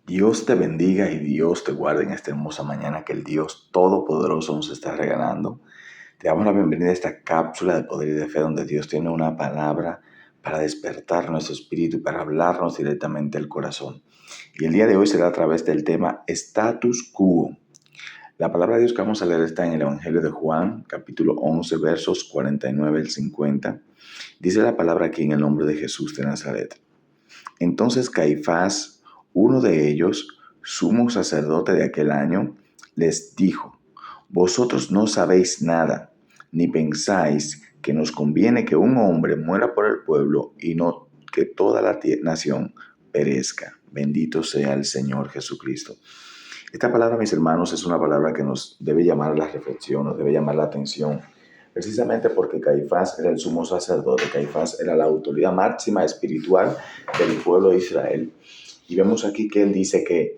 Dios te bendiga y Dios te guarde en esta hermosa mañana que el Dios Todopoderoso nos está regalando. Te damos la bienvenida a esta cápsula de poder y de fe donde Dios tiene una palabra para despertar nuestro espíritu y para hablarnos directamente al corazón. Y el día de hoy será a través del tema Status Quo. La palabra de Dios que vamos a leer está en el Evangelio de Juan, capítulo 11, versos 49 al 50. Dice la palabra aquí en el nombre de Jesús de Nazaret. Entonces Caifás, uno de ellos, sumo sacerdote de aquel año, les dijo: Vosotros no sabéis nada, ni pensáis que nos conviene que un hombre muera por el pueblo y no que toda la nación perezca. Bendito sea el Señor Jesucristo. Esta palabra, mis hermanos, es una palabra que nos debe llamar a la reflexión, nos debe llamar la atención, precisamente porque Caifás era el sumo sacerdote, Caifás era la autoridad máxima espiritual del pueblo de Israel. Y vemos aquí que él dice que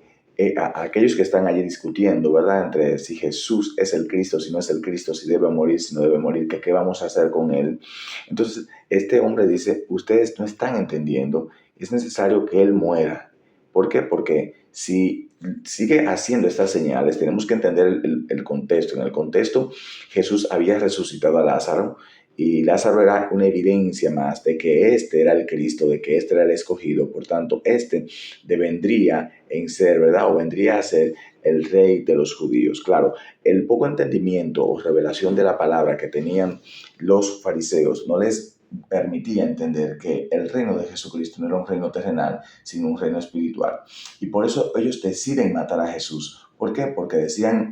a aquellos que están allí discutiendo, ¿verdad?, entre si Jesús es el Cristo, si no es el Cristo, si debe morir, si no debe morir, que qué vamos a hacer con él. Entonces, este hombre dice: ustedes no están entendiendo, es necesario que él muera. ¿Por qué? Porque si sigue haciendo estas señales, tenemos que entender el contexto. En el contexto, Jesús había resucitado a Lázaro, y Lázaro era una evidencia más de que este era el Cristo, de que este era el escogido. Por tanto, este vendría en ser, ¿verdad?, o vendría a ser el rey de los judíos. Claro, el poco entendimiento o revelación de la palabra que tenían los fariseos no les permitía entender que el reino de Jesucristo no era un reino terrenal, sino un reino espiritual. Y por eso ellos deciden matar a Jesús. ¿Por qué? Porque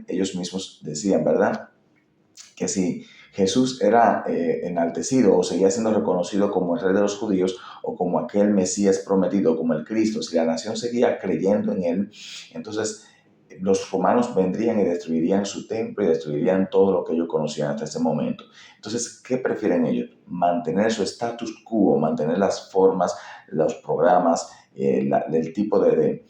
ellos mismos decían, ¿verdad?, que si Jesús era enaltecido o seguía siendo reconocido como el rey de los judíos o como aquel Mesías prometido, como el Cristo, si la nación seguía creyendo en él, entonces los romanos vendrían y destruirían su templo y destruirían todo lo que ellos conocían hasta ese momento. Entonces, ¿qué prefieren ellos? Mantener su status quo, mantener las formas, los programas, el tipo de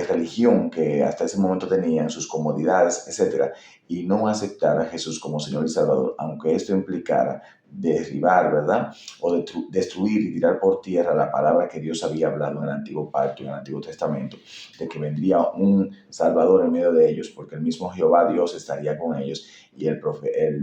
religión que hasta ese momento tenían, sus comodidades, etcétera, y no aceptar a Jesús como Señor y Salvador, aunque esto implicara derribar, ¿verdad?, o destruir y tirar por tierra la palabra que Dios había hablado en el Antiguo Pacto, en el Antiguo Testamento, de que vendría un Salvador en medio de ellos, porque el mismo Jehová Dios estaría con ellos. Y el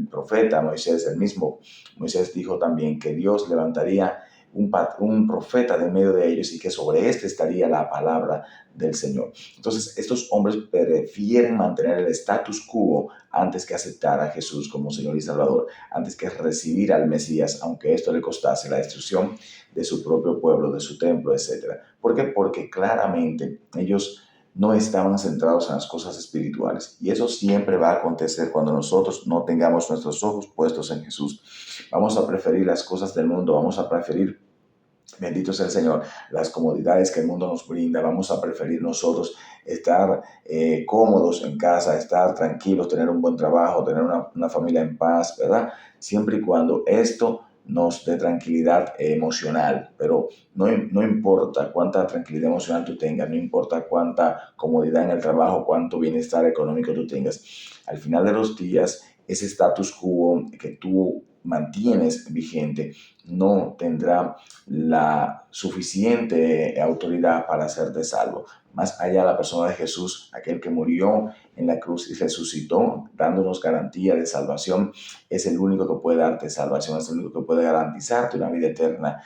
profeta Moisés, el mismo Moisés, dijo también que Dios levantaría un profeta de medio de ellos y que sobre este estaría la palabra del Señor. Entonces, estos hombres prefieren mantener el status quo antes que aceptar a Jesús como Señor y Salvador, antes que recibir al Mesías, aunque esto le costase la destrucción de su propio pueblo, de su templo, etc. ¿Por qué? Porque claramente ellos no estaban centrados en las cosas espirituales. Y eso siempre va a acontecer cuando nosotros no tengamos nuestros ojos puestos en Jesús. Vamos a preferir las cosas del mundo, vamos a preferir, bendito sea el Señor, las comodidades que el mundo nos brinda. Vamos a preferir nosotros estar cómodos en casa, estar tranquilos, tener un buen trabajo, tener una familia en paz, ¿verdad? Siempre y cuando esto nos dé tranquilidad emocional. Pero no importa cuánta tranquilidad emocional tú tengas, no importa cuánta comodidad en el trabajo, cuánto bienestar económico tú tengas. Al final de los días, ese status quo que tú mantienes vigente no tendrá la suficiente autoridad para hacerte salvo. Más allá, la persona de Jesús, aquel que murió en la cruz y resucitó, dándonos garantía de salvación, es el único que puede darte salvación, es el único que puede garantizarte una vida eterna,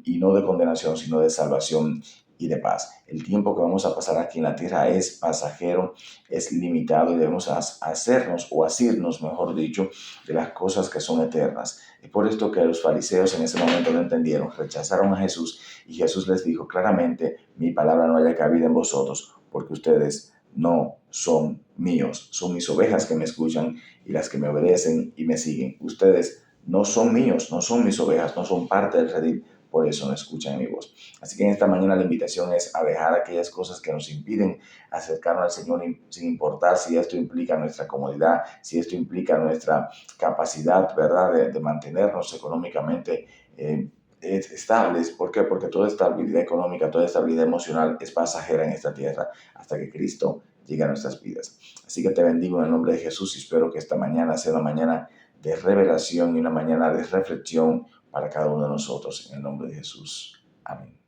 y no de condenación, sino de salvación y de paz. El tiempo que vamos a pasar aquí en la tierra es pasajero, es limitado, y debemos hacernos o asirnos, mejor dicho, de las cosas que son eternas. Es por esto que los fariseos en ese momento no entendieron, rechazaron a Jesús, y Jesús les dijo claramente: mi palabra no haya cabida en vosotros, porque ustedes no son míos, son mis ovejas que me escuchan y las que me obedecen y me siguen. Ustedes no son míos, no son mis ovejas, no son parte del redil, por eso no escuchan mi voz. Así que en esta mañana la invitación es a dejar aquellas cosas que nos impiden acercarnos al Señor, sin importar si esto implica nuestra comodidad, si esto implica nuestra capacidad, ¿verdad?, de mantenernos económicamente estables. ¿Por qué? Porque toda estabilidad económica, toda estabilidad emocional es pasajera en esta tierra hasta que Cristo llegue a nuestras vidas. Así que te bendigo en el nombre de Jesús y espero que esta mañana sea una mañana de revelación y una mañana de reflexión para cada uno de nosotros, en el nombre de Jesús. Amén.